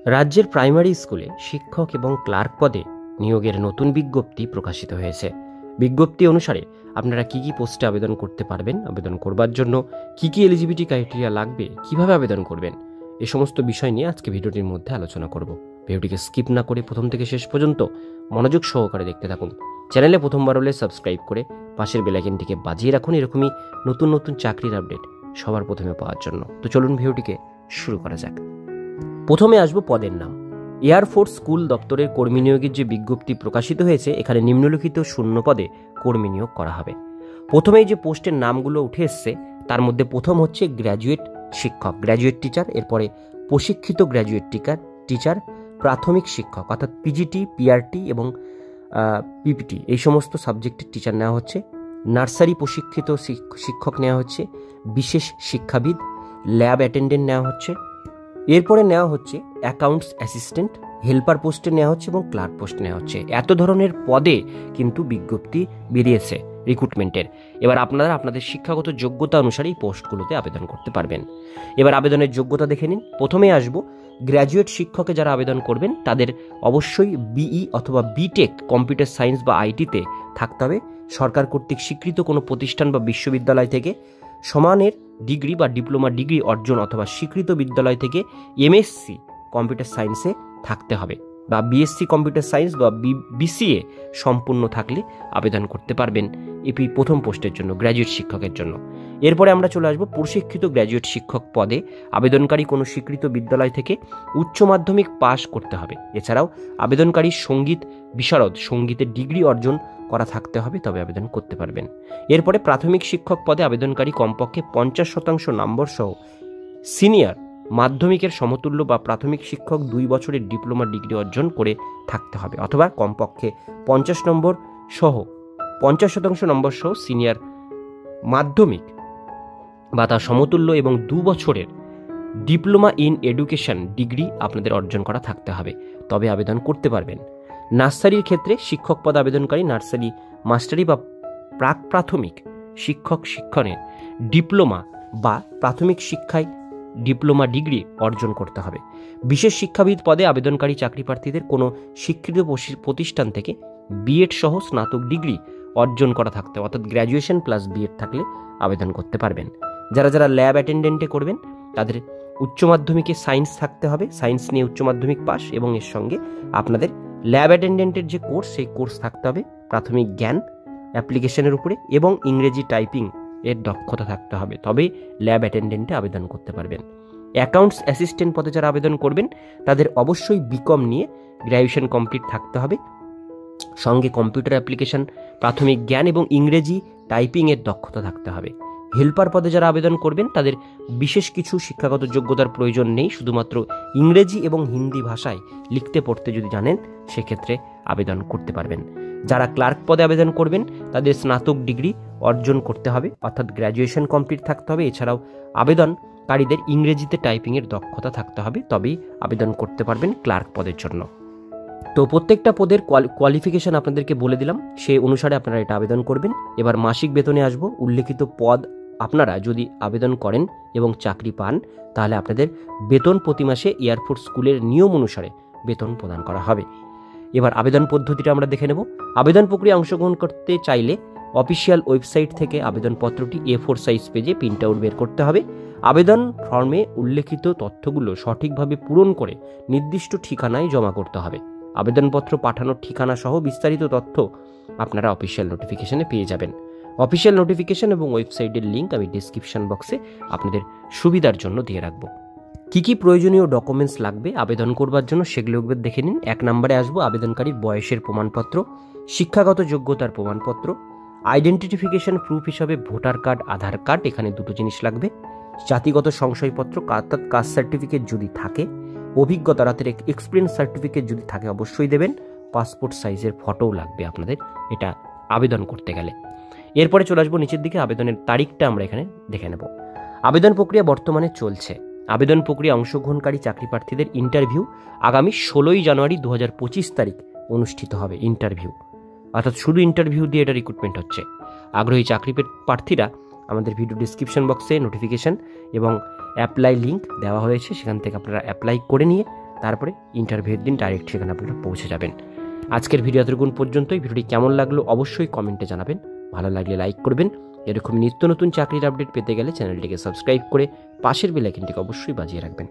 রাজ্যের প্রাইমারি স্কুলে শিক্ষক এবং ক্লার্ক পদে নিয়োগের নতুন বিজ্ঞপ্তি প্রকাশিত হয়েছে। বিজ্ঞপ্তি অনুসারে আপনারা কি কি পোস্টে আবেদন করতে পারবেন, আবেদন করবার জন্য কি কি এলিজিবিলিটি ক্রাইটেরিয়া লাগবে, কিভাবে আবেদন করবেন, এ সমস্ত বিষয় নিয়ে আজকে ভিডিওটির মধ্যে আলোচনা করব। ভিডিওটিকে স্কিপ না করে প্রথম থেকে শেষ পর্যন্ত মনোযোগ সহকারে দেখতে থাকুন। চ্যানেলে প্রথমবার হলে সাবস্ক্রাইব করে পাশের বেল আইকনটিকে বাজিয়ে রাখুন এরকমই নতুন নতুন চাকরির আপডেট সবার প্রথমে পাওয়ার জন্য। তো চলুন ভিডিওটিকে শুরু করা যাক। প্রথমে আসবো পদের নাম। এয়ারফোর্স স্কুল দপ্তরের কর্মী নিয়োগের যে বিজ্ঞপ্তি প্রকাশিত হয়েছে, এখানে নিম্নলিখিত শূন্য পদে কর্মী নিয়োগ করা হবে। প্রথমেই যে পোস্টের নামগুলো উঠে এসছে তার মধ্যে প্রথম হচ্ছে গ্র্যাজুয়েট শিক্ষক, গ্র্যাজুয়েট টিচার, এরপরে প্রশিক্ষিত গ্র্যাজুয়েট টিচার, প্রাথমিক শিক্ষক অর্থাৎ পিজিটি, পিআরটি এবং পিপিটি এই সমস্ত সাবজেক্টের টিচার নেওয়া হচ্ছে। নার্সারি প্রশিক্ষিত শিক্ষক নেওয়া হচ্ছে, বিশেষ শিক্ষাবিদ, ল্যাব অ্যাটেন্ডেন্ট নেওয়া হচ্ছে। এরপরে নেওয়া হচ্ছে অ্যাকাউন্টস অ্যাসিস্ট্যান্ট, হেল্পার পোস্টে নেওয়া হচ্ছে এবং ক্লার্ক পোস্টে নেওয়া হচ্ছে। এত ধরনের পদে কিন্তু বিজ্ঞপ্তি বেরিয়েছে রিক্রুটমেন্টের। এবার আপনারা আপনাদের শিক্ষাগত যোগ্যতা অনুসারে এই পোস্টগুলোতে আবেদন করতে পারবেন। এবার আবেদনের যোগ্যতা দেখে নিন। প্রথমে আসবো গ্র্যাজুয়েট শিক্ষকে যারা আবেদন করবেন তাদের অবশ্যই বিই অথবা বিটেক কম্পিউটার সায়েন্স বা আইটিতে থাকতে হবে। সরকার কর্তৃক স্বীকৃত কোনো প্রতিষ্ঠান বা বিশ্ববিদ্যালয় থেকে সমানের ডিগ্রি বা ডিপ্লোমা ডিগ্রি অর্জন অথবা স্বীকৃত বিদ্যালয় থেকে এমএসসি কম্পিউটার সায়েন্সে থাকতে হবে বা বিএসসি কম্পিউটার সায়েন্স বা বিসিএ সম্পূর্ণ থাকলে আবেদন করতে পারবেন এপি প্রথম পোস্টের জন্য, গ্র্যাজুয়েট শিক্ষকের জন্য। এরপরে আমরা চলে আসবো প্রশিক্ষিত গ্র্যাজুয়েট শিক্ষক পদে। আবেদনকারী কোনো স্বীকৃত বিদ্যালয় থেকে উচ্চ মাধ্যমিক পাশ করতে হবে। এছাড়াও আবেদনকারী সঙ্গীত বিশারদ, সঙ্গীতের ডিগ্রি অর্জন করা থাকতে হবে, তবে আবেদন করতে পারবেন। এরপরে প্রাথমিক শিক্ষক পদে আবেদনকারী কমপক্ষে 50% নম্বর সহ সিনিয়র মাধ্যমিকের সমতুল্য বা প্রাথমিক শিক্ষক 2 বছরের ডিপ্লোমা ডিগ্রি অর্জন করে থাকতে হবে, অথবা কমপক্ষে 50% নম্বর সহ সিনিয়র মাধ্যমিক বা তার সমতুল্য এবং 2 বছরের ডিপ্লোমা ইন এডুকেশন ডিগ্রি আপনাদের অর্জন করা থাকতে হবে, তবে আবেদন করতে পারবেন। নার্সারির ক্ষেত্রে শিক্ষক পদ আবেদনকারী নার্সারি মাস্টারি বা প্রাক প্রাথমিক শিক্ষণের ডিপ্লোমা বা প্রাথমিক শিক্ষায় ডিপ্লোমা ডিগ্রি অর্জন করতে হবে। বিশেষ শিক্ষাবিদ পদে আবেদনকারী চাকরি প্রার্থীদের কোনো স্বীকৃত প্রতিষ্ঠান থেকে বিএড সহ স্নাতক ডিগ্রি অর্জন করা থাকতে হবে, অর্থাৎ গ্র্যাজুয়েশন প্লাস বিএড থাকলে আবেদন করতে পারবেন। যারা ল্যাব অ্যাটেন্ডেন্টে করবেন তাদের উচ্চ মাধ্যমিকে সায়েন্স থাকতে হবে, সায়েন্স নিয়ে উচ্চ মাধ্যমিক পাস, এবং এর সঙ্গে আপনাদের ল্যাব অ্যাটেন্ডেন্টের যে কোর্স সেই কোর্স থাকতে হবে, প্রাথমিক জ্ঞান অ্যাপ্লিকেশনের উপরে এবং ইংরেজি টাইপিং এর দক্ষতা থাকতে হবে, তবে ল্যাব অ্যাটেন্ডেন্টে আবেদন করতে পারবেন। অ্যাকাউন্টস অ্যাসিস্ট্যান্ট পদে যারা আবেদন করবেন তাদের অবশ্যই বিকম নিয়ে গ্র্যাজুয়েশন কমপ্লিট থাকতে হবে, সঙ্গে কম্পিউটার অ্যাপ্লিকেশন, প্রাথমিক জ্ঞান এবং ইংরেজি টাইপিংয়ের দক্ষতা থাকতে হবে। হেল্পার পদে যারা আবেদন করবেন তাদের বিশেষ কিছু শিক্ষাগত যোগ্যতার প্রয়োজন নেই, শুধুমাত্র ইংরেজি এবং হিন্দি ভাষায় লিখতে পড়তে যদি জানেন সেক্ষেত্রে আবেদন করতে পারবেন। যারা ক্লার্ক পদে আবেদন করবেন তাদের স্নাতক ডিগ্রি অর্জন করতে হবে, অর্থাৎ গ্র্যাজুয়েশন কমপ্লিট থাকতে হবে। এছাড়াও আবেদনকারীদের ইংরেজিতে টাইপিংয়ের দক্ষতা থাকতে হবে, তবেই আবেদন করতে পারবেন ক্লার্ক পদের জন্য। তো প্রত্যেকটা পদের কোয়ালিফিকেশন আপনাদেরকে বলে দিলাম, সেই অনুসারে আপনারা এটা আবেদন করবেন। এবার মাসিক বেতনে আসবো। উল্লেখিত পদ আপনারা যদি আবেদন করেন এবং চাকরি পান তাহলে আপনাদের বেতন প্রতি মাসে এয়ারফোর্স স্কুলের নিয়ম অনুসারে বেতন প্রদান করা হবে। এবার আবেদন পদ্ধতিটা আমরা দেখে নেব। আবেদন প্রক্রিয়ায় অংশগ্রহণ করতে চাইলে অফিসিয়াল ওয়েবসাইট থেকে আবেদনপত্রটি A4 সাইজ পেজে প্রিন্ট আউট বের করতে হবে। আবেদন ফর্মে উল্লেখিত তথ্যগুলো সঠিকভাবে পূরণ করে নির্দিষ্ট ঠিকানায় জমা করতে হবে। আবেদনপত্র পাঠানোর ঠিকানা সহ বিস্তারিত তথ্য আপনারা অফিসিয়াল নোটিফিকেশনে পেয়ে যাবেন। অফিসিয়াল নোটিফিকেশন এবং ওয়েবসাইটের লিঙ্ক আমি ডিসক্রিপশন বক্সে আপনাদের সুবিধার জন্য দিয়ে রাখবো। কি কি প্রয়োজনীয় ডকুমেন্টস লাগবে আবেদন করবার জন্য সেগুলো একবার দেখে নিন। 1 নম্বরে আসবো আবেদনকারীর বয়সের প্রমাণপত্র, শিক্ষাগত যোগ্যতার প্রমাণপত্র, আইডেন্টিফিকেশন প্রুফ হিসাবে ভোটার কার্ড, আধার কার্ড, এখানে 2টো জিনিস লাগবে। জাতিগত সংশয়পত্র অর্থাৎ কাস্ট সার্টিফিকেট যদি থাকে, অভিজ্ঞতা রাতের এক্সপিরিয়েন্স সার্টিফিকেট যদি থাকে অবশ্যই দেবেন। পাসপোর্ট সাইজের ফটোও লাগবে আপনাদের এটা আবেদন করতে গেলে। এরপরে চলে আসবো নিচের দিকে, আবেদনের তারিখটা আমরা এখানে দেখে নেব। আবেদন প্রক্রিয়া বর্তমানে চলছে। আবেদন প্রক্রিয়া অংশগ্রহণকারী চাকরি প্রার্থীদের ইন্টারভিউ আগামী 16ই জানুয়ারি 2025 তারিখ অনুষ্ঠিত হবে। ইন্টারভিউ অর্থাৎ শুধু ইন্টারভিউ দিয়ে এটা রিক্রুটমেন্ট হচ্ছে। আগ্রহী চাকরি প্রার্থীরা আমাদের ভিডিও ডিসক্রিপশন বক্সে নোটিফিকেশন এবং অ্যাপ্লাই লিঙ্ক দেওয়া হয়েছে, সেখান থেকে আপনারা অ্যাপ্লাই করে নিয়ে তারপরে ইন্টারভিউয়ের দিন ডাইরেক্ট সেখানে আপনারা পৌঁছে যাবেন। আজকের ভিডিও এতটুকুন পর্যন্তই। ভিডিওটি কেমন লাগলো অবশ্যই কমেন্টে জানাবেন, ভালো লাগলে লাইক করবেন। এরকম নিত্য নতুন চাকরির আপডেট পেতে গেলে চ্যানেলটিকে সাবস্ক্রাইব করে পাশের বেল আইকনটিকে অবশ্যই বাজিয়ে রাখবেন।